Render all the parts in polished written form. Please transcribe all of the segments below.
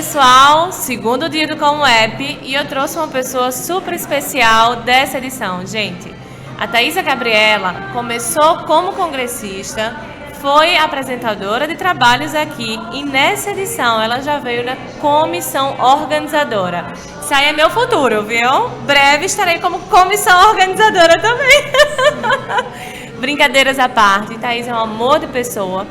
pessoal, segundo dia do Como App, e eu trouxe uma pessoa super especial dessa edição. Gente, a Thaisa Gabriela começou como congressista, foi apresentadora de trabalhos aqui e nessa edição ela já veio na comissão organizadora. Isso aí é meu futuro, viu? Breve estarei como comissão organizadora também. Brincadeiras à parte, Thaisa é um amor de pessoa,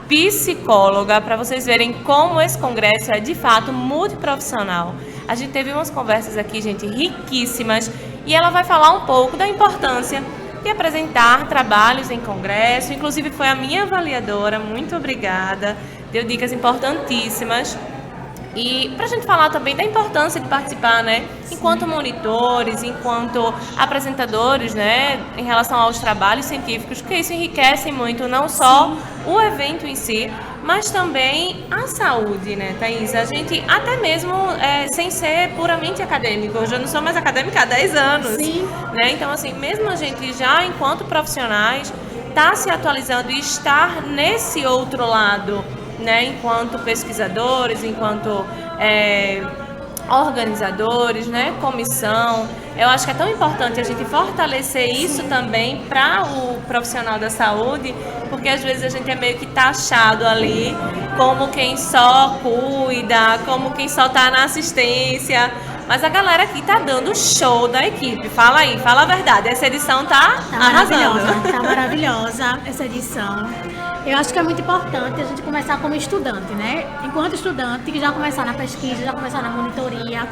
psicóloga, para vocês verem como esse congresso é de fato multiprofissional. A gente teve umas conversas aqui, gente, riquíssimas, e ela vai falar um pouco da importância de apresentar trabalhos em congresso. Inclusive foi a minha avaliadora, muito obrigada, deu dicas importantíssimas. E para a gente falar também da importância de participar, né, enquanto monitores, enquanto apresentadores, né, em relação aos trabalhos científicos, porque isso enriquece muito não só o evento em si, mas também a saúde, né, Thaís? A gente, até mesmo sem ser puramente acadêmico, eu já não sou mais acadêmica há 10 anos, né? Então, assim, mesmo a gente já, enquanto profissionais, está se atualizando e estar nesse outro lado, né, enquanto pesquisadores, enquanto organizadores, né, comissão. Eu acho que é tão importante a gente fortalecer isso também para o profissional da saúde, porque às vezes a gente é meio que taxado ali como quem só cuida, como quem só está na assistência. Mas a galera aqui tá dando show da equipe. Fala aí, fala a verdade. Essa edição tá arrasando. Tá maravilhosa essa edição. Eu acho que é muito importante a gente começar como estudante, né? Enquanto estudante, que já começar na pesquisa, já começar na monitoria.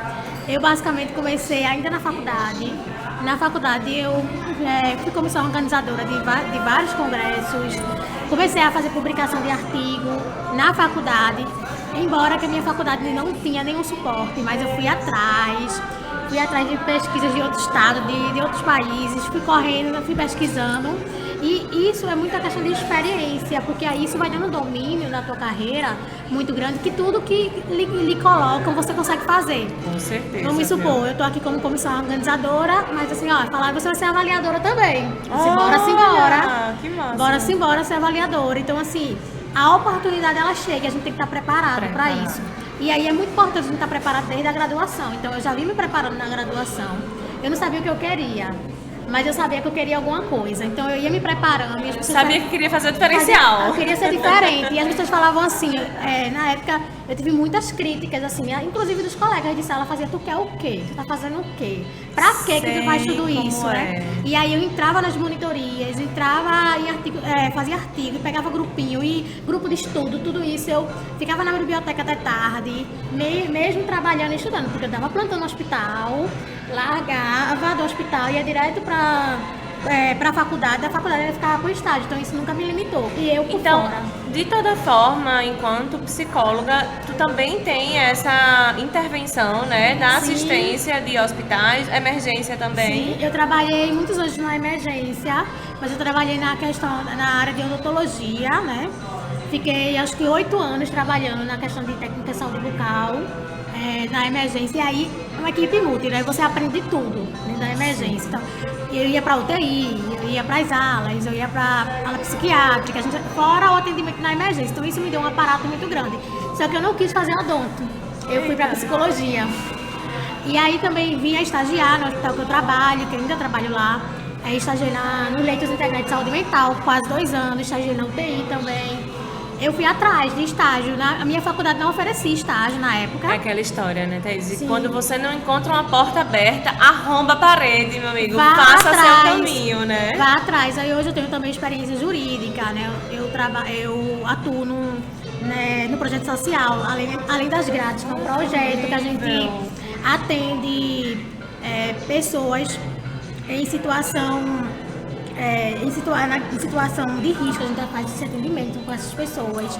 Eu basicamente comecei ainda na faculdade. Na faculdade eu fui comissão organizadora de vários congressos. Comecei a fazer publicação de artigo na faculdade. Embora que a minha faculdade não tinha nenhum suporte, mas eu fui atrás de pesquisas de outro estado, de outros países, fui correndo, fui pesquisando. E isso é muita questão de experiência, porque aí isso vai dando domínio na tua carreira muito grande, que tudo que lhe colocam você consegue fazer. Com certeza. Vamos supor, eu tô aqui como comissão organizadora, mas assim, ó, falar você vai ser avaliadora também. Bora simbora. Que massa. Bora simbora ser avaliadora. Então, assim, a oportunidade ela chega, a gente tem que estar preparado para isso. E aí é muito importante a gente estar preparado desde a graduação. Então eu já vim me preparando na graduação. Eu não sabia o que eu queria, mas eu sabia que eu queria alguma coisa. Então eu ia me preparando. E as pessoas sabia que queria fazer o diferencial. Eu queria ser diferente. E as pessoas falavam assim, na época eu tive muitas críticas, assim, inclusive dos colegas de sala, fazia, tu quer o quê? Tu tá fazendo o quê? Pra quê que tu faz tudo isso, né? E aí eu entrava nas monitorias, entrava em artigo, fazia artigo, pegava grupinho e grupo de estudo, tudo isso. Eu ficava na biblioteca até tarde, mesmo trabalhando e estudando, porque eu dava plantão no hospital, largava do hospital, ia direto para a faculdade, da faculdade eu ficava pro estágio, então isso nunca me limitou. E eu por fora. De toda forma, enquanto psicóloga, tu também tem essa intervenção, né, da assistência de hospitais, emergência também. Sim, eu trabalhei muitos anos na emergência, mas eu trabalhei na área de odontologia, né? Fiquei acho que 8 anos trabalhando na questão de técnica de saúde bucal. Na emergência, e aí é uma equipe múltipla, aí você aprende tudo dentro da emergência. Então, eu ia para UTI, eu ia para as alas, eu ia para ala psiquiátrica, fora o atendimento na emergência. Então isso me deu um aparato muito grande. Só que eu não quis fazer odonto, eu fui para psicologia. E aí também vim estagiar no hospital que eu trabalho, que eu ainda trabalho lá. Aí estagiei no Leitos Integrais de Saúde Mental, quase 2 anos, estagiei na UTI também. Eu fui atrás de estágio, a minha faculdade não oferecia estágio na época. É aquela história, né, Thaís? Quando você não encontra uma porta aberta, arromba a parede, meu amigo. Faça seu caminho, né? Vá atrás. Aí hoje eu tenho também experiência jurídica, né? Eu atuo no projeto social, além das grades, que é um projeto que a gente atende pessoas em situação de risco. A gente faz esse atendimento com essas pessoas,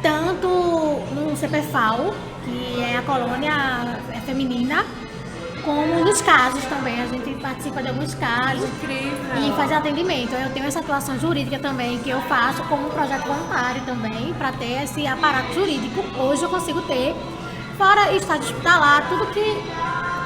tanto no CPFAL, que é a colônia feminina, como nos casos também. A gente participa de alguns casos. Incrível. E faz atendimento. Eu tenho essa atuação jurídica também, que eu faço como projeto voluntário também, para ter esse aparato jurídico. Hoje eu consigo ter, fora estágio hospitalar, tudo que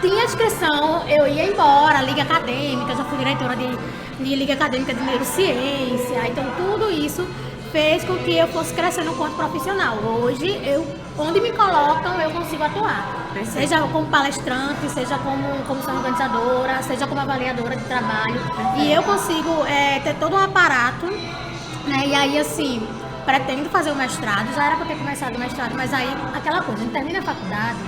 tinha inscrição, eu ia embora, liga acadêmica, já fui diretora de liga acadêmica de neurociência, então tudo isso fez com que eu fosse crescendo enquanto profissional. Hoje eu onde me colocam, eu consigo atuar. Perfeito. Seja como palestrante, seja como comissão organizadora, seja como avaliadora de trabalho. E eu consigo ter todo um aparato, né? E aí, assim, pretendo fazer o mestrado. Já era para ter começado o mestrado, mas aí, aquela coisa, a gente termina a faculdade.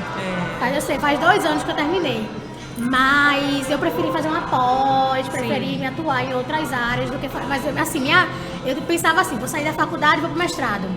Faz 2 anos que eu terminei. Mas eu preferi fazer uma pós, preferi me atuar em outras áreas do que... Mas, assim, eu pensava assim, vou sair da faculdade e vou pro mestrado.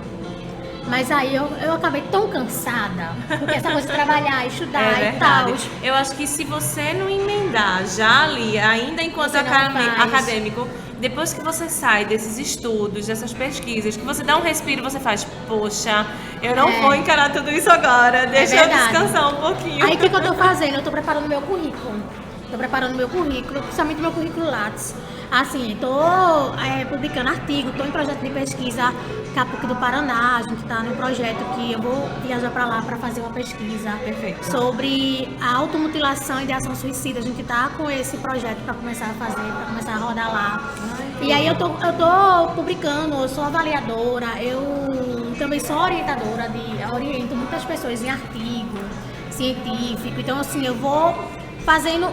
Mas aí eu acabei tão cansada, porque essa coisa de trabalhar, estudar e tal. Eu acho que se você não emendar já ali, ainda enquanto acadêmico, depois que você sai desses estudos, dessas pesquisas, que você dá um respiro, você faz, poxa, eu não vou encarar tudo isso agora, deixa eu descansar um pouquinho. Aí o que eu tô fazendo? Eu tô preparando meu currículo. Principalmente meu currículo Lattes. Assim, tô publicando artigo, tô em projeto de pesquisa Capuc do Paraná, a gente tá no projeto que eu vou viajar para lá para fazer uma pesquisa sobre a automutilação e ideação suicida. A gente tá com esse projeto para começar a fazer, para começar a rodar lá. E aí eu tô publicando, eu sou avaliadora, eu também sou orientadora, oriento muitas pessoas em artigo científico. Então, assim, eu vou fazendo...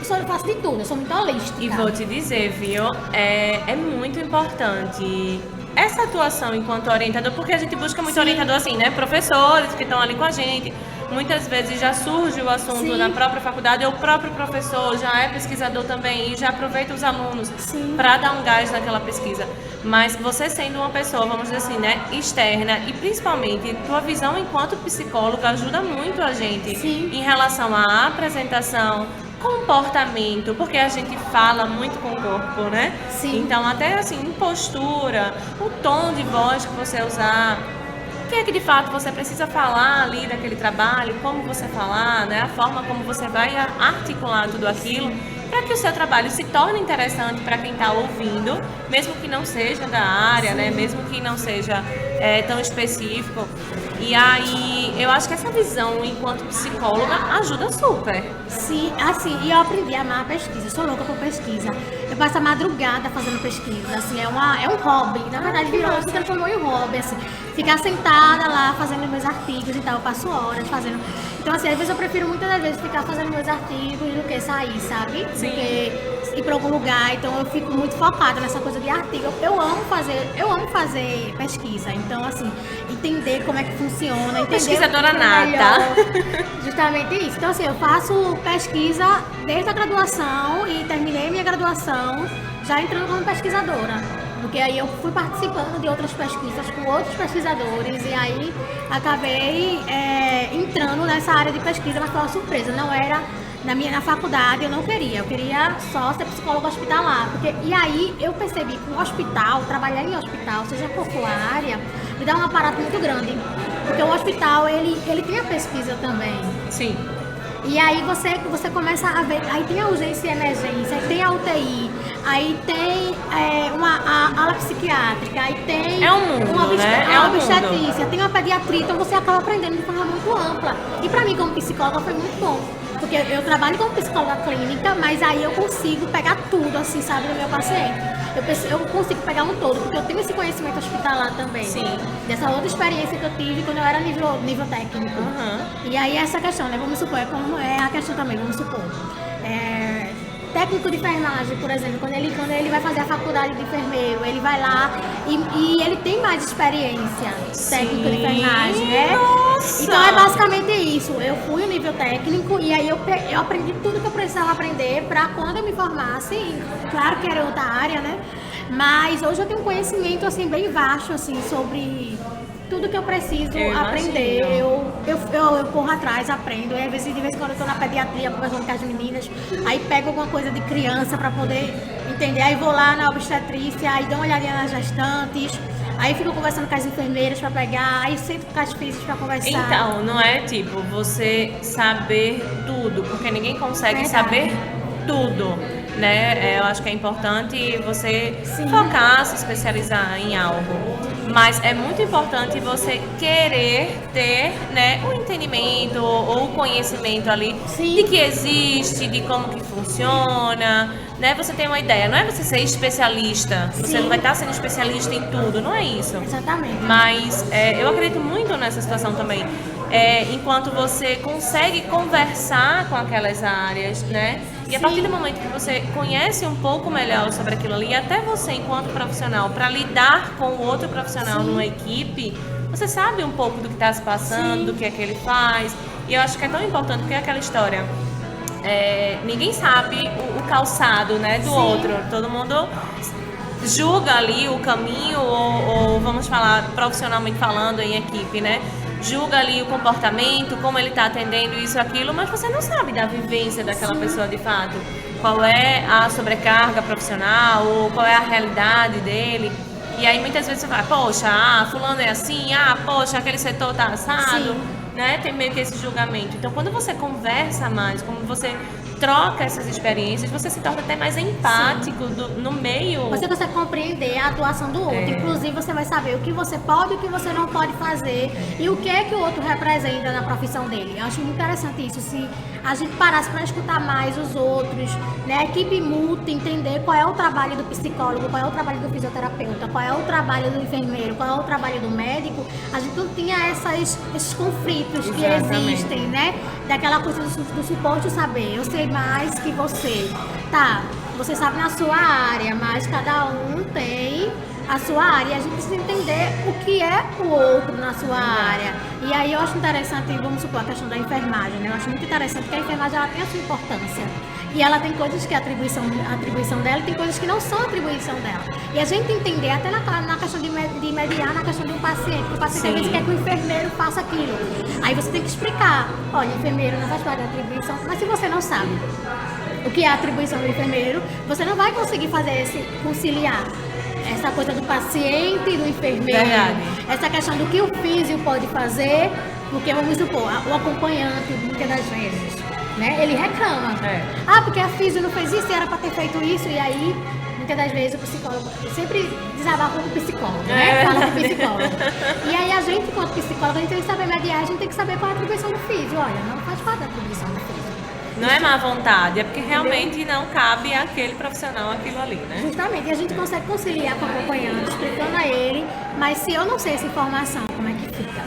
Eu faço de tudo, eu sou muito holística. E vou te dizer, viu, é muito importante essa atuação enquanto orientador, porque a gente busca muito orientador assim, né? Professores que estão ali com a gente. Muitas vezes já surge o assunto na própria faculdade, ou o próprio professor já é pesquisador também e já aproveita os alunos para dar um gás naquela pesquisa. Mas você sendo uma pessoa, vamos dizer assim, né, externa, e principalmente tua visão enquanto psicóloga ajuda muito a gente em relação à apresentação, comportamento, porque a gente fala muito com o corpo, né? Então, até assim, postura, o tom de voz que você usar, o que é que de fato você precisa falar ali daquele trabalho, como você falar, né? A forma como você vai articular tudo aquilo, para que o seu trabalho se torne interessante para quem está ouvindo, mesmo que não seja da área, né? Mesmo que não seja tão específico. E aí, eu acho que essa visão enquanto psicóloga ajuda super. Sim, assim, e eu aprendi a amar a pesquisa, eu sou louca por pesquisa. Eu passo a madrugada fazendo pesquisa, assim, é um hobby. Na verdade, se transformou em um hobby, assim. Ficar sentada lá, fazendo meus artigos e tal, eu passo horas fazendo. Então, assim, às vezes eu prefiro muitas das vezes ficar fazendo meus artigos do que sair, sabe? Sim. Do que ir pra algum lugar, então eu fico muito focada nessa coisa de artigo. Eu amo fazer pesquisa, então, assim, entender como é que funciona, entender pesquisadora nata. Justamente isso. Então, assim, eu faço pesquisa desde a graduação e terminei minha graduação já entrando como pesquisadora. Porque aí eu fui participando de outras pesquisas com outros pesquisadores e aí acabei entrando nessa área de pesquisa, mas foi uma surpresa. Não era na faculdade, eu não queria. Eu queria só ser psicóloga hospitalar. E aí eu percebi que o hospital, trabalhar em hospital, seja qual for a área, me dá um aparato muito grande. Porque o hospital, ele tem a pesquisa também. Sim. E aí você começa a ver, aí tem a urgência e emergência, aí tem a UTI, aí tem a ala psiquiátrica, aí tem uma obstetrícia, tem uma pediatria, então você acaba aprendendo de forma muito ampla. E pra mim, como psicóloga, foi muito bom. Porque eu trabalho como psicóloga clínica, mas aí eu consigo pegar tudo, assim, sabe, do meu paciente. Eu consigo pegar um todo, porque eu tenho esse conhecimento hospitalar também. Sim. Dessa outra experiência que eu tive quando eu era nível técnico. E aí essa questão, né? Vamos supor, como é a questão também, vamos supor. Técnico de enfermagem, por exemplo, quando ele vai fazer a faculdade de enfermeiro, ele vai lá e ele tem mais experiência técnico de enfermagem, né? Nossa. Então é basicamente isso. Eu fui no nível técnico e aí eu aprendi tudo que eu precisava aprender para quando eu me formasse, claro que era outra área, né? Mas hoje eu tenho um conhecimento assim bem vasto assim sobre tudo que eu preciso aprender. Eu corro atrás, aprendo. E às vezes, de vez em quando eu tô na pediatria conversando com as meninas, aí pego alguma coisa de criança para poder entender. Aí vou lá na obstetrícia, aí dou uma olhadinha nas gestantes. Aí fico conversando com as enfermeiras para pegar, aí sento com as físicas para conversar. Então, não é tipo você saber tudo, porque ninguém consegue saber tudo. né? Eu acho que é importante você focar, se especializar em algo. Mas é muito importante você querer ter, né, o entendimento ou o conhecimento ali de que existe, de como que funciona, né? Você tem uma ideia, não é você ser especialista, você não vai estar sendo especialista em tudo, não é isso. Exatamente. Mas eu acredito muito nessa situação também. Enquanto você consegue conversar com aquelas áreas, né? E a partir do momento que você conhece um pouco melhor sobre aquilo ali, até você enquanto profissional, para lidar com o outro profissional numa equipe, você sabe um pouco do que está se passando, do que é que ele faz. E eu acho que é tão importante, porque é aquela história, ninguém sabe o calçado, né, do outro. Todo mundo julga ali o caminho, ou vamos falar profissionalmente falando em equipe, né? Julga ali o comportamento, como ele está atendendo isso, aquilo, mas você não sabe da vivência daquela pessoa de fato. Qual é a sobrecarga profissional, ou qual é a realidade dele. E aí muitas vezes você fala, poxa, fulano é assim, poxa, aquele setor tá assado, né? Tem meio que esse julgamento. Então quando você conversa mais, quando você troca essas experiências, você se torna até mais empático no meio. Você consegue compreender a atuação do outro. Inclusive, você vai saber o que você pode e o que você não pode fazer e o que é que o outro representa na profissão dele. Eu acho muito interessante isso. Se a gente parasse para escutar mais os outros, né? A equipe multi, entender qual é o trabalho do psicólogo, qual é o trabalho do fisioterapeuta, qual é o trabalho do enfermeiro, qual é o trabalho do médico, a gente não tinha esses conflitos que existem, né? Daquela coisa do suporte saber. Eu sei mais que você. Tá, você sabe na sua área, mas cada um tem a sua área. E a gente precisa entender o que é o outro na sua área. E aí eu acho interessante, vamos supor, a questão da enfermagem, né? Eu acho muito interessante que a enfermagem ela tem a sua importância. E ela tem coisas que é atribuição dela e tem coisas que não são atribuição dela. E a gente entender, até na questão de mediar, na questão de um paciente, que o paciente às vezes quer que o enfermeiro faça aquilo. Aí você tem que explicar, olha, o enfermeiro não faz parte da atribuição, mas se você não sabe o que é a atribuição do enfermeiro, você não vai conseguir fazer conciliar essa coisa do paciente e do enfermeiro. Verdade. Essa questão do que o físio pode fazer, porque vamos supor, o acompanhante, muitas das vezes, né, ele reclama. Porque a físio não fez isso e era para ter feito isso, e aí, muitas das vezes, o psicólogo sempre desabafa com o psicólogo, né? Fala com o psicólogo. E aí a gente, enquanto psicólogo, a gente tem que saber mediar, a gente tem que saber qual é a atribuição do físio. Olha, não faz parte da atribuição do físio. Não é má vontade, é porque realmente não cabe àquele profissional aquilo ali, né? Justamente, e a gente consegue conciliar com o acompanhante, explicando a ele, mas se eu não sei essa informação, como é que fica?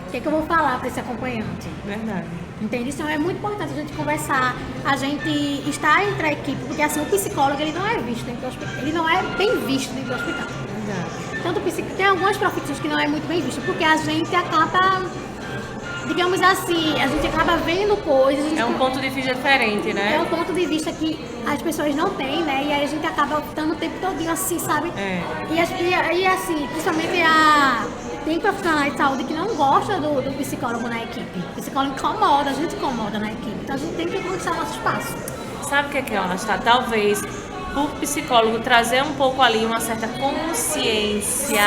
O que é que eu vou falar para esse acompanhante? Verdade. Entende? Então é muito importante a gente conversar, a gente estar entre a equipe, porque assim, o psicólogo ele não é visto dentro do hospital, ele não é bem visto dentro do hospital. Verdade. Tanto tem algumas profissões que não é muito bem visto, porque a gente acaba, digamos assim, a gente acaba vendo coisas. É um ponto de vista diferente, né? É um ponto de vista que as pessoas não têm, né? E aí a gente acaba optando o tempo todinho assim, sabe? E assim, principalmente tem profissionais de saúde que não gostam do psicólogo na equipe. O psicólogo incomoda, a gente incomoda na equipe. Então a gente tem que conquistar nosso espaço. Sabe o que é que eu acho? Tá? Talvez por psicólogo trazer um pouco ali uma certa consciência,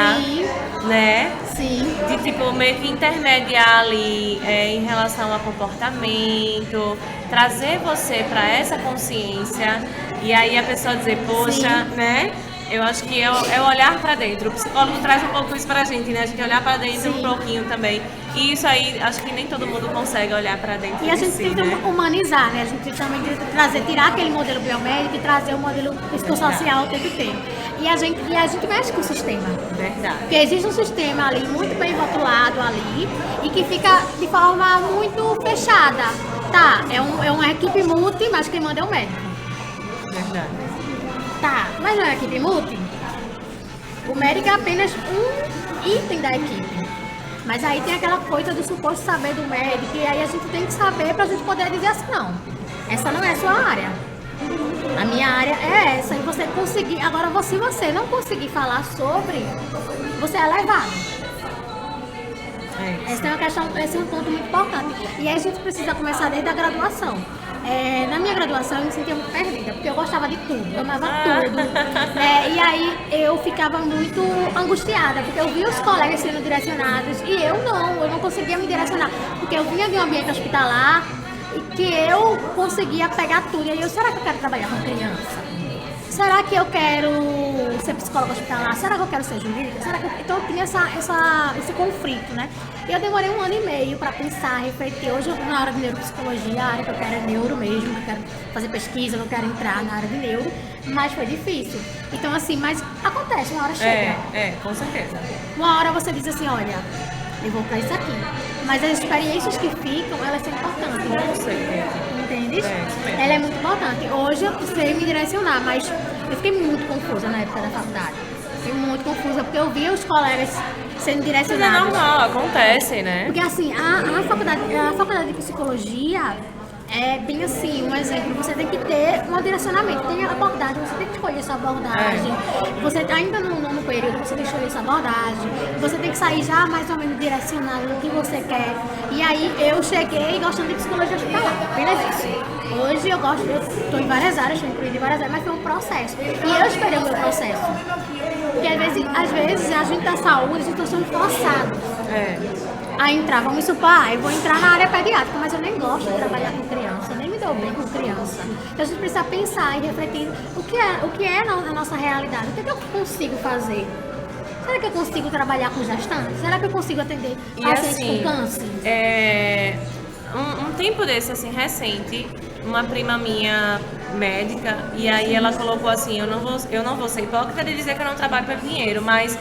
né? Sim. De tipo meio que intermediar ali em relação ao comportamento, trazer você para essa consciência e aí a pessoa dizer, poxa, né? Eu acho que é o olhar para dentro. O psicólogo traz um pouco isso pra gente, né? A gente olhar para dentro um pouquinho também. E isso aí, acho que nem todo mundo consegue olhar para dentro. E a gente tenta humanizar, né? A gente também tenta tirar aquele modelo biomédico e trazer o modelo psicossocial o tempo inteiro. E a gente mexe com o sistema. Verdade. Porque existe um sistema ali muito bem rotulado ali e que fica de forma muito fechada. Tá, é uma equipe multi, mas quem manda é o médico. Verdade. Tá, mas não é equipe multi? O médico é apenas um item da equipe. Mas aí tem aquela coisa do suposto saber do médico, e aí a gente tem que saber pra gente poder dizer assim, não, essa não é a sua área. A minha área é essa, e você conseguir. Agora, se você não conseguir falar sobre, você é levado. Essa é uma questão, esse é um ponto muito importante. E aí a gente precisa começar desde a graduação. Na minha graduação eu me sentia muito perdida, porque eu gostava de tudo, eu amava tudo. E aí eu ficava muito angustiada, porque eu via os colegas sendo direcionados e eu não conseguia me direcionar, porque eu vinha de um ambiente hospitalar e que eu conseguia pegar tudo. E aí será que eu quero trabalhar com criança? Será que eu quero ser psicóloga hospitalar? Será que eu quero ser jurídica? Então eu tinha esse conflito, né? E eu demorei 1 ano e meio para pensar, refletir. Hoje, na área de neuropsicologia, a área que eu quero é neuro mesmo, eu quero fazer pesquisa, eu quero entrar na área de neuro, mas foi difícil. Então, assim, mas acontece, uma hora chega. Com certeza. Uma hora você diz assim, olha, eu vou para isso aqui. Mas as experiências que ficam, elas são importantes. Com certeza. Entende? Ela é muito importante. Hoje eu sei me direcionar, mas eu fiquei muito confusa na época da faculdade. Fiquei muito confusa, porque eu via os colegas sendo direcionados. Mas é normal, acontece, né? Porque assim, a faculdade de psicologia é bem assim, um exemplo, você tem que ter um direcionamento, tem a abordagem, você tem que escolher sua abordagem, você ainda no período, você tem que escolher sua abordagem, você tem que sair já mais ou menos direcionado no que você quer. E aí eu cheguei gostando de psicologia hospitalar, apenas isso. Hoje eu estou em várias áreas, estou incluída em várias áreas, mas foi um processo. E eu esperei o meu processo. Porque às vezes a gente da saúde, a gente está sendo forçado. A entrar, vamos supor, eu vou entrar na área pediátrica, mas eu nem gosto de trabalhar com criança, nem me dou bem com criança. Então a gente precisa pensar e refletir o que é na nossa realidade, o que é que eu consigo fazer? Será que eu consigo trabalhar com gestantes? Será que eu consigo atender pacientes com câncer? Um tempo desse, assim, recente, uma prima minha médica, e aí ela colocou assim, eu não vou ser hipócrita de dizer que eu não trabalho por dinheiro, mas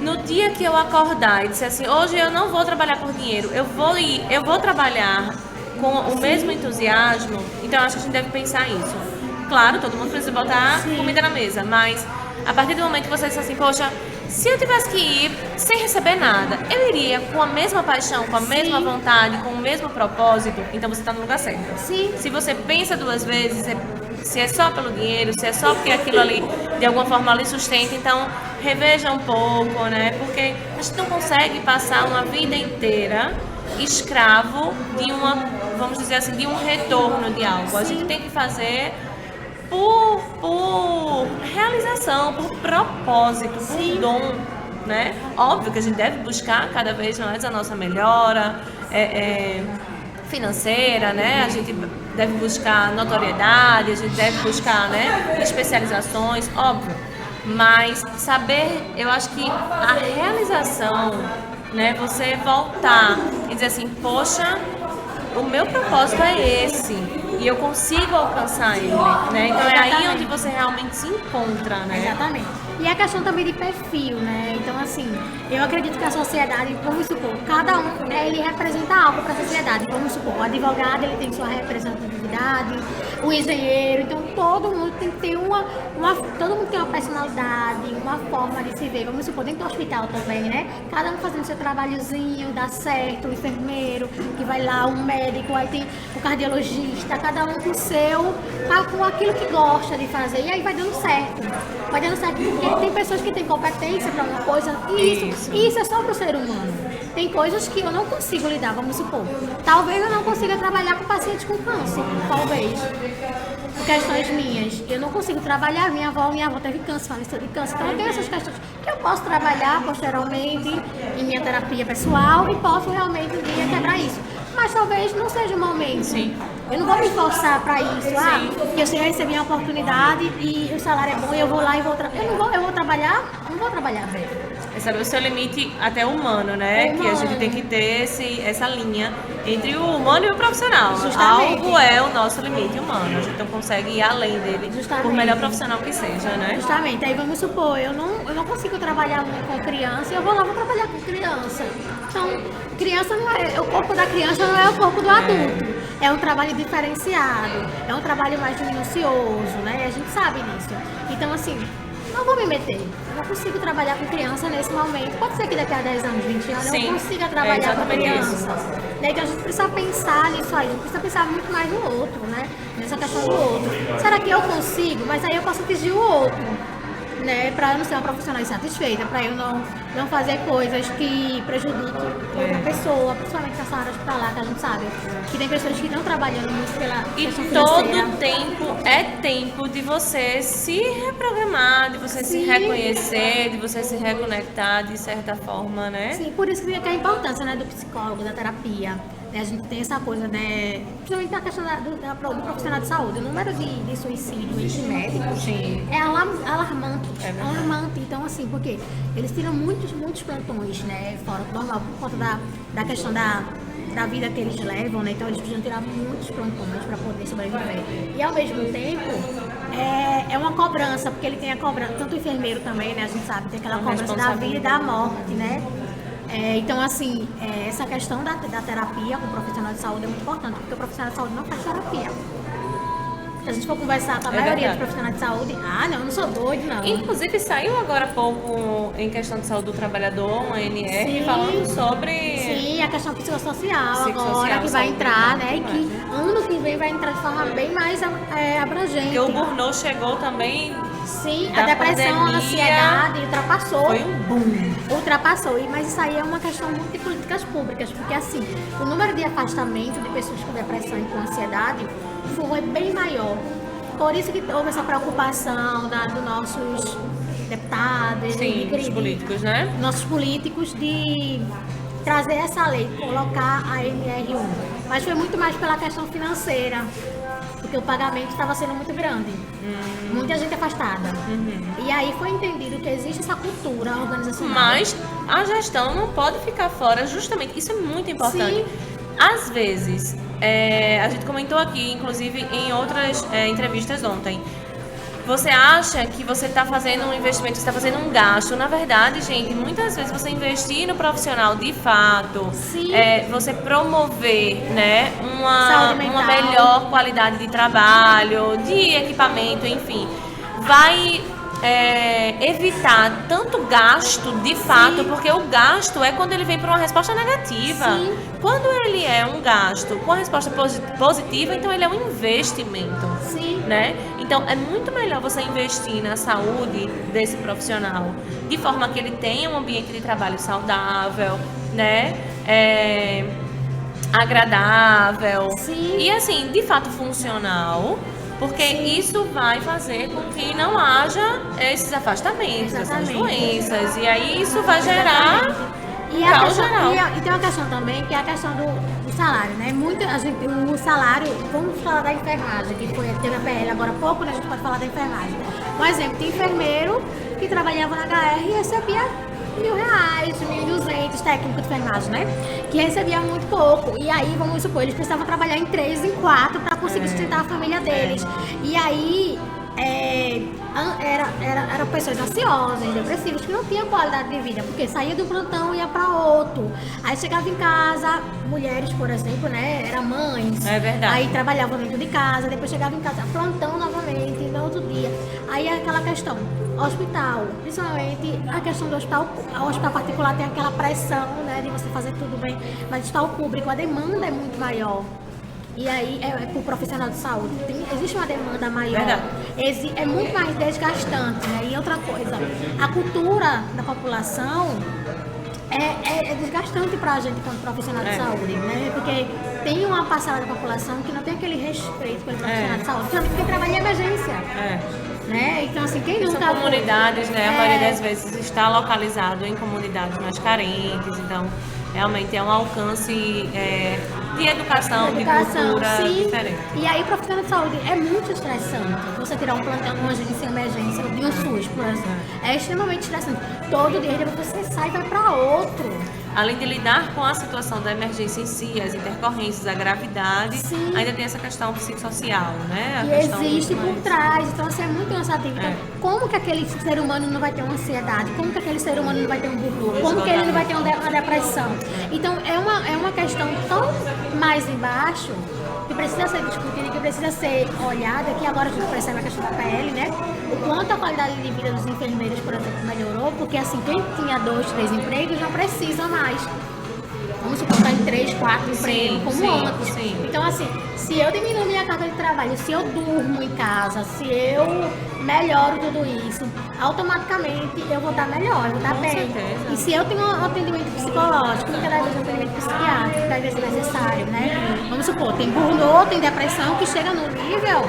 no dia que eu acordar e disser assim, hoje eu não vou trabalhar por dinheiro, eu vou trabalhar com o mesmo entusiasmo, então eu acho que a gente deve pensar isso. Claro, todo mundo precisa botar comida na mesa, mas a partir do momento que você diz assim, poxa, se eu tivesse que ir sem receber nada, eu iria com a mesma paixão, com a mesma vontade, com o mesmo propósito, então você está no lugar certo. Se você pensa 2 vezes, se é só pelo dinheiro, se é só porque aquilo ali, de alguma forma, lhe sustenta, então reveja um pouco, né? Porque a gente não consegue passar uma vida inteira escravo de vamos dizer assim, de um retorno de algo. A gente tem que fazer por realização, por propósito, por dom, né? Óbvio que a gente deve buscar cada vez mais a nossa melhora financeira, né? A gente deve buscar notoriedade, a gente deve buscar, né, especializações, óbvio. Mas saber, eu acho que a realização, né, você voltar e dizer assim, poxa, o meu propósito é esse e eu consigo alcançar ele, né? Então é aí onde você realmente se encontra, né? Exatamente. E a questão também de perfil, né? Então, assim, eu acredito que a sociedade, vamos supor, cada um, ele representa algo para a sociedade. Vamos supor, o advogado, ele tem sua representatividade, o engenheiro, então todo mundo tem que ter todo mundo tem uma personalidade, uma forma de se ver. Vamos supor, dentro do hospital também, né? Cada um fazendo seu trabalhozinho, dá certo, o enfermeiro, que vai lá, o médico, aí tem o cardiologista, cada um com o seu, com aquilo que gosta de fazer, e aí vai dando certo. Vai dando certo porque tem pessoas que têm competência para uma coisa, e isso é só para o ser humano. Tem coisas que eu não consigo lidar, vamos supor. Talvez eu não consiga trabalhar com pacientes com câncer, talvez. Por questões minhas. Eu não consigo trabalhar, minha avó teve câncer, faleceu de câncer. Então eu tenho essas questões que eu posso trabalhar posteriormente em minha terapia pessoal e posso realmente um dia quebrar isso. Mas talvez não seja o momento. Sim. Eu não vou me esforçar para isso. Que eu sei receber a oportunidade e o salário é bom e eu vou lá e vou trabalhar. Eu vou trabalhar, não vou trabalhar bem. É saber o seu limite até humano, né? Que a gente tem que ter essa linha entre o humano e o profissional. Justamente. Algo é o nosso limite humano. A gente não consegue ir além dele, por melhor profissional que seja, né? Justamente. Aí vamos supor, eu não consigo trabalhar muito com criança e eu vou trabalhar com criança. Então, criança não é, o corpo da criança não é o corpo do adulto. É um trabalho diferenciado, é um trabalho mais minucioso, né? A gente sabe disso. Então, assim, não vou me meter. Eu não consigo trabalhar com criança nesse momento. Pode ser que daqui a 10 anos, 20 anos, eu não consiga trabalhar com criança. Então a gente precisa pensar nisso aí. A gente precisa pensar muito mais no outro, né? Nessa questão do outro. Será que eu consigo? Mas aí eu posso atingir o outro. Né, para eu não ser uma profissional insatisfeita, para eu não fazer coisas que prejudiquem outra pessoa, principalmente nessa área hospitalar, que a gente sabe que tem pessoas que estão trabalhando muito pela questão financeira. Todo tempo é tempo de você se reprogramar, de você se reconhecer, de você se reconectar de certa forma, né? Sim, por isso que é a importância, né, do psicólogo, da terapia. A gente tem essa coisa, né? Principalmente na questão do profissional de saúde. O número de suicídio entre médicos é alarmante. Alarmante. Então, assim, porque eles tiram muitos plantões, né? Fora do normal, por conta da questão da vida que eles levam, né? Então eles precisam tirar muitos plantões para poder sobreviver. E ao mesmo tempo, é uma cobrança, porque ele tem a cobrança, tanto o enfermeiro também, né? A gente sabe, tem aquela cobrança da vida e da morte, né? Então, assim, essa questão da terapia com o profissional de saúde é muito importante, porque o profissional de saúde não faz terapia. Se a gente for conversar com a maioria dos profissionais de saúde, não, eu não sou doido, não. Inclusive, saiu agora há pouco, em questão de saúde do trabalhador, uma ANR, falando sobre... Sim, a questão psicossocial agora, que vai entrar, né? E que ano que vem vai entrar de forma bem mais abrangente. Porque o burnout chegou também... Sim, a depressão, a ansiedade ultrapassou. Foi um boom. Ultrapassou, mas isso aí é uma questão muito de políticas públicas, porque assim, o número de afastamento de pessoas com depressão e com ansiedade foi bem maior. Por isso que houve essa preocupação dos nossos deputados, dos políticos, né? Nossos políticos de trazer essa lei, colocar a NR1. Mas foi muito mais pela questão financeira, porque o pagamento estava sendo muito grande. Muita gente afastada. E aí foi entendido que existe essa cultura organizacional. Mas a gestão não pode ficar fora, justamente. Isso é muito importante. Sim. Às vezes, a gente comentou aqui, inclusive em outras entrevistas ontem, você acha que você está fazendo um investimento, você está fazendo um gasto. Na verdade, gente, muitas vezes você investir no profissional de fato, você promover, né, uma melhor qualidade de trabalho, de equipamento, enfim, vai evitar tanto gasto de fato, porque o gasto é quando ele vem para uma resposta negativa. Quando ele é um gasto com a resposta positiva, então ele é um investimento. Né? Então é muito melhor você investir na saúde desse profissional de forma que ele tenha um ambiente de trabalho saudável, né? Agradável e assim, de fato funcional, porque isso vai fazer com que não haja esses afastamentos, essas doenças, e aí isso vai gerar e tem uma questão também, que é a questão do salário, né? O salário, vamos falar da enfermagem, que teve a PL agora há pouco, né? A gente pode falar da enfermagem. Um exemplo, tem enfermeiro que trabalhava na HR e recebia R$1.000, 1.200, técnico de enfermagem, né? Que recebia muito pouco. E aí, vamos supor, eles precisavam trabalhar em 3, em 4 para conseguir sustentar a família deles. E aí, eram pessoas ansiosas, depressivas, que não tinham qualidade de vida, porque saía do plantão e ia para outro. Aí chegava em casa, mulheres, por exemplo, né? Eram mães. É verdade. Aí trabalhavam dentro de casa, depois chegava em casa, plantão novamente, no outro dia. Aí é aquela questão, hospital, principalmente a questão do hospital. O hospital particular tem aquela pressão, né, de você fazer tudo bem, mas o hospital público, a demanda é muito maior. E aí, para o profissional de saúde, existe uma demanda maior, é muito mais desgastante, né? E outra coisa, a cultura da população é desgastante para a gente como profissional de saúde, né? Porque tem uma parcela da população que não tem aquele respeito pelo profissional de saúde, porque trabalha em emergência. Né? Então, assim, quem nunca... São comunidades, né? A maioria das vezes está localizado em comunidades mais carentes, então realmente é um alcance de educação, de cultura diferente. E aí, profissional de saúde é muito estressante. Você tirar um plantão de uma agência em emergência, de um SUS, por exemplo, é extremamente estressante. Todo dia depois você sai e vai para outro. Além de lidar com a situação da emergência em si, as intercorrências, a gravidade, ainda tem essa questão psicossocial, né? Que existe por trás, então assim, é muito cansativo. Então, como que aquele ser humano não vai ter uma ansiedade? Como que aquele ser humano não vai ter um burnout? Como que ele não vai ter uma depressão? Então, é uma questão tão mais embaixo, que precisa ser discutida, que precisa ser olhada, que agora a gente percebe a questão da PL, né? O quanto a qualidade de vida dos enfermeiros, por exemplo, melhorou, porque assim, quem tinha 2, 3 empregos não precisa mais. Vamos supor, tá em 3, 4 empregos, como antes. Então, assim, se eu diminuo minha carga de trabalho, se eu durmo em casa, se eu melhoro tudo isso, automaticamente eu vou estar melhor, eu vou estar bem. E se eu tenho um atendimento psicológico, muitas das vezes um atendimento psiquiátrico, que às vezes é necessário, né? Vamos supor, tem burnout, tem depressão, que chega num nível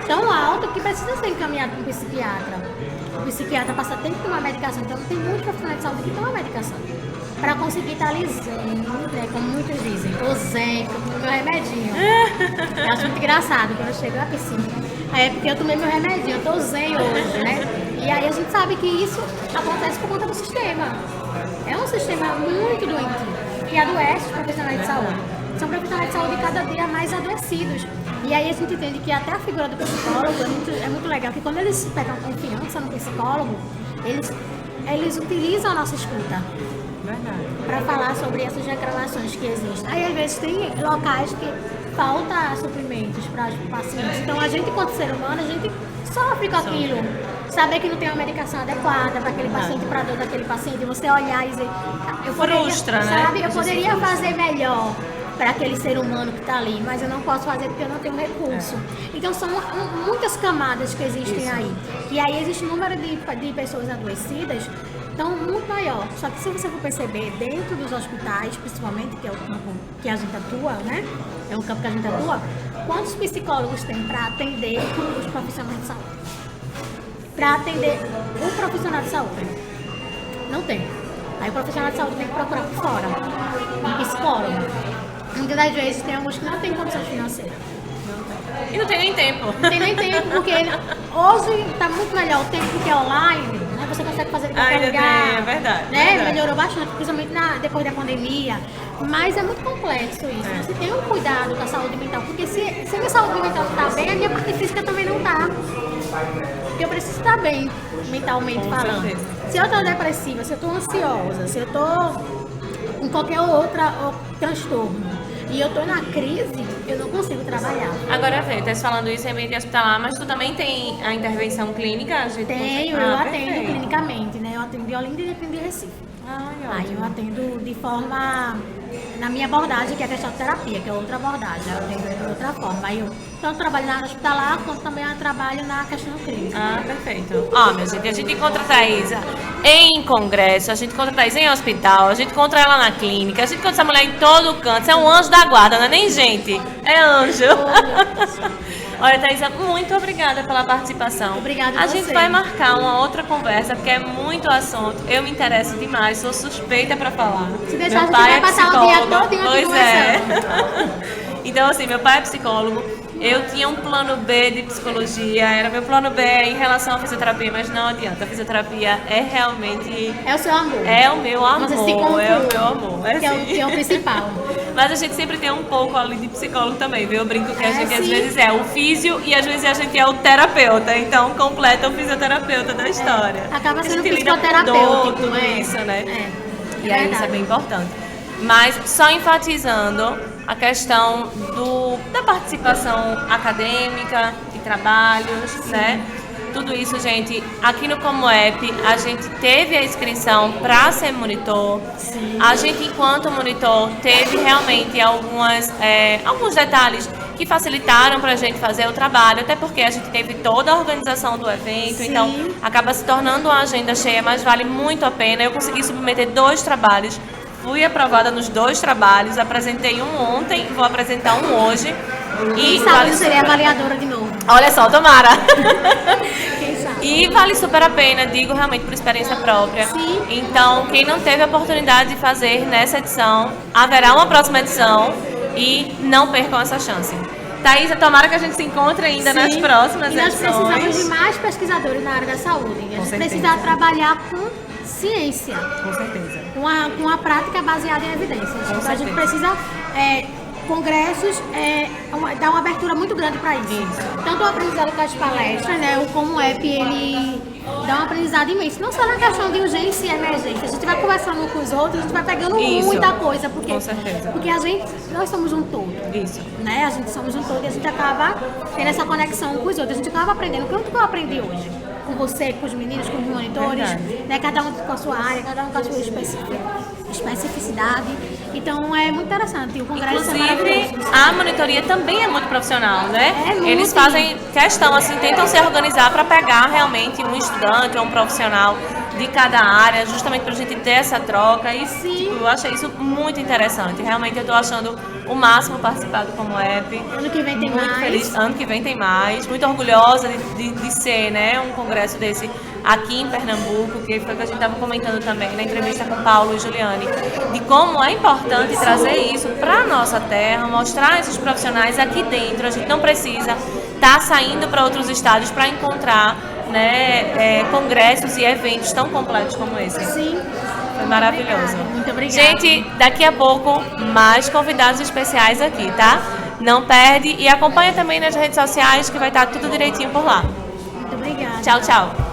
tão alto que precisa ser encaminhado para um psiquiatra. O psiquiatra passa tempo que tomar medicação, então tem muitos profissionais de saúde que tomam medicação. para conseguir estar lisinho, né? Como muitos dizem, tô zen, tô tomando meu remedinho. Eu acho muito engraçado quando eu chego na piscina. É porque eu tomei meu remedinho, eu tô zen hoje, né? E aí a gente sabe que isso acontece por conta do sistema. É um sistema muito doentio, que adoece os profissionais de saúde. São profissionais de saúde cada dia mais adoecidos. E aí a gente entende que até a figura do psicólogo é muito legal, que quando eles pegam confiança no psicólogo, eles utilizam a nossa escuta para falar sobre essas reclamações que existem. Aí às vezes tem locais que falta suprimentos para os pacientes. Então a gente, enquanto ser humano, a gente sofre com aquilo. Saber que não tem uma medicação adequada para aquele paciente, para a dor daquele paciente, você olhar e dizer, Frustra, né? Eu poderia fazer melhor para aquele ser humano que está ali, mas eu não posso fazer porque eu não tenho recurso. Então são muitas camadas que existem aí. E aí existe um número de pessoas adoecidas então muito maior. Só que se você for perceber, dentro dos hospitais, principalmente, que é o campo que a gente atua, né? É um campo que a gente atua, quantos psicólogos tem para atender os profissionais de saúde? Para atender o profissional de saúde? Não tem. Aí o profissional de saúde tem que procurar por fora. Um psicólogo. Muitas das vezes tem alguns que não têm condições financeiras. E não tem nem tempo. Não tem nem tempo, porque hoje está muito melhor o tempo que é online, né? Você consegue fazer em qualquer lugar. É verdade, né? verdade. Melhorou bastante, principalmente depois da pandemia. Mas é muito complexo isso. Você tem um cuidado com a saúde mental, porque se a minha saúde mental está bem, a minha parte física também não está. Porque eu preciso estar bem mentalmente falando. certeza. Se eu estou depressiva, se eu estou ansiosa, se eu estou com qualquer outro transtorno, e eu tô na crise, eu não consigo trabalhar. Agora, Fê, tá falando isso em ambiente hospitalar, mas tu também tem a intervenção clínica? A gente Tenho, consegue... eu atendo perfeito. clinicamente, né? Eu atendo de Olinda e atendo de Recife. Aí eu atendo de forma, na minha abordagem, que é a questão de terapia, que é outra abordagem, eu atendo de outra forma. Aí eu tanto trabalho na área hospitalar, quanto também eu trabalho na questão clínica. Perfeito. Minha gente, a gente encontra a Thaisa em congresso, a gente encontra a Thaisa em hospital, a gente encontra ela na clínica, a gente encontra essa mulher em todo canto. Você é um anjo da guarda, não é nem gente, é anjo. Olha, Thaisa, muito obrigada pela participação. Obrigada a A gente você. vai marcar uma outra conversa, porque é muito assunto. Eu me interesso demais, sou suspeita para falar. Se deixar, Meu a gente pai vai passar o dia todo aqui Pois conversando. Então, assim, meu pai é psicólogo. Eu tinha um plano B de psicologia, era meu plano B em relação à fisioterapia, mas não adianta. A fisioterapia é realmente... É o seu amor. É o meu amor, Você se conclui, é o meu amor. que é o principal. Mas a gente sempre tem um pouco ali de psicólogo também, viu? Eu brinco que a gente às sim. vezes é o físio e às vezes a gente é o terapeuta. Então, completa o fisioterapeuta da história. Acaba A sendo gente lida com psicoterapêutico, dor, tudo né? isso, né? É. E aí isso é Verdade. bem importante. Mas só enfatizando a questão da participação acadêmica, de trabalhos, né? Tudo isso, gente, aqui no Como App, a gente teve a inscrição para ser monitor. Sim. A gente, enquanto monitor, teve realmente alguns detalhes que facilitaram para a gente fazer o trabalho, até porque a gente teve toda a organização do evento, Sim. então acaba se tornando uma agenda cheia, mas vale muito a pena. Eu consegui submeter 2 trabalhos, fui aprovada nos 2 trabalhos, apresentei um ontem, vou apresentar um hoje. Quem sabe eu serei avaliadora de novo. Olha só, tomara! Quem sabe? E vale super a pena, digo realmente por experiência própria. Sim. Então, quem não teve a oportunidade de fazer nessa edição, haverá uma próxima edição e não percam essa chance. Thaisa, tomara que a gente se encontre ainda Sim. nas próximas E nós edições. precisamos de mais pesquisadores na área da saúde. A gente certeza. precisa trabalhar com ciência, Com certeza. com uma prática baseada em evidências. Então, a certeza. gente precisa congressos, dar uma abertura muito grande para isso. Tanto o aprendizado com as palestras, né, o Como App, ele dá um aprendizado imenso. Não só na questão de urgência e emergência. A gente vai conversando com os outros, a gente vai pegando Isso. muita coisa. Porque, Com certeza. Porque nós somos um todo. Isso. Né? A gente somos um todo e a gente acaba tendo essa conexão com os outros. A gente acaba aprendendo. O que eu aprendi hoje? Com você, com os meninos, com os monitores, né? Cada um com a sua área, cada um com a sua especificidade. Então é muito interessante. O congresso é Inclusive, maravilhoso. a monitoria também é muito profissional, né? É muito. Eles fazem questão, assim, tentam se organizar para pegar realmente um estudante ou um profissional de cada área, justamente para a gente ter essa troca. E tipo, eu achei isso muito interessante. Realmente eu estou achando o máximo participar do Como App. Ano que vem tem Muito mais. feliz. Ano que vem tem mais. Muito orgulhosa de ser, né, um congresso desse aqui em Pernambuco, que foi o que a gente estava comentando também na entrevista com Paulo e Juliane, de como é importante trazer isso para a nossa terra, mostrar esses profissionais aqui dentro. A gente não precisa estar saindo para outros estados para encontrar, né, congressos e eventos tão completos como esse. Sim. Foi maravilhoso. Muito obrigada. Gente, daqui a pouco, mais convidados especiais aqui, tá? Não perde e acompanha também nas redes sociais que vai estar tudo direitinho por lá. Muito obrigada. Tchau, tchau.